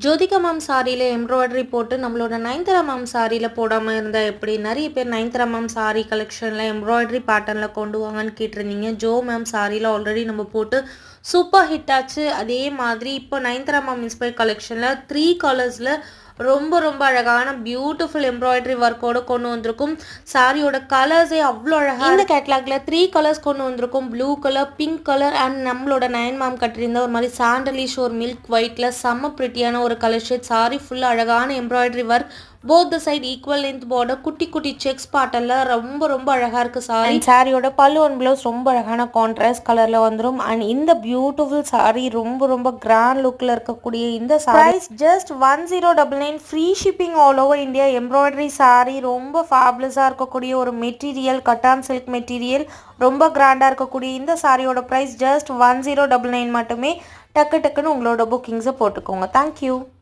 Jyothika ma'am சாரியில் embroidery போட்டு நம்மளோட நயன்தாரா மேம் சாரியில் போடாமல் இருந்தால் எப்படி? நிறைய பேர் நயன்தாரா மேம் சாரி கலெக்ஷனில் எம்ப்ராய்டரி பேட்டர்னில் கொண்டு வாங்கன்னு கேட்டிருந்தீங்க. ஜோ மேம் சாரியில் ஆல்ரெடி நம்ம போட்டு சூப்பர் ஹிட் ஆச்சு. அதே மாதிரி இப்போ நயன்தாரா மேம் இன்ஸ்பயர் கலெக்ஷனில் 3 கலர்ஸில் ரொம்ப ரொம்ப அழகான பியூட்டிஃபுல் எம்ப்ராய்டரி ஒர்க்கோடு கொண்டு வந்திருக்கும். சாரியோட கலர்ஸே அவ்வளோ அழகாக. இந்த கேட்லாகில் 3 கலர்ஸ் கொண்டு வந்திருக்கும். Blue colour, pink colour and நம்மளோட நயன் மேம் கட்டியிருந்த ஒரு மாதிரி சாண்டலிஷ் ஒரு மில்க் ஒயிட்டில் செம்ம ப்ரிட்டியான ஒரு கலர் ஷேட். சாரி ஃபுல்லாக அழகான embroidery work. Both the side equal length border, குட்டி குட்டி செக்ஸ் பாட்டெல்லாம் ரொம்ப ரொம்ப அழகாக இருக்குது சாரி. சாரியோட பல்லு அண்ட் ப்ளவுஸ் ரொம்ப அழகான கான்ட்ராஸ்ட் கலரில் வந்துடும். அண்ட் இந்த பியூட்டிஃபுல் சாரி ரொம்ப ரொம்ப கிராண்ட் லுக்கில் இருக்கக்கூடிய இந்த sorry just 1099 free shipping all over India. Embroidery sorry ரொம்ப ஃபேபுலஸாக இருக்கக்கூடிய ஒரு மெட்டீரியல், கட்டான் சில்க் மெட்டீரியல். ரொம்ப கிராண்டாக இருக்கக்கூடிய இந்த சாரியோட ப்ரைஸ் ஜஸ்ட் 1099 மட்டுமே. டக்கு டக்குன்னு உங்களோட புக்கிங்ஸை போட்டுக்கோங்க. தேங்க்யூ.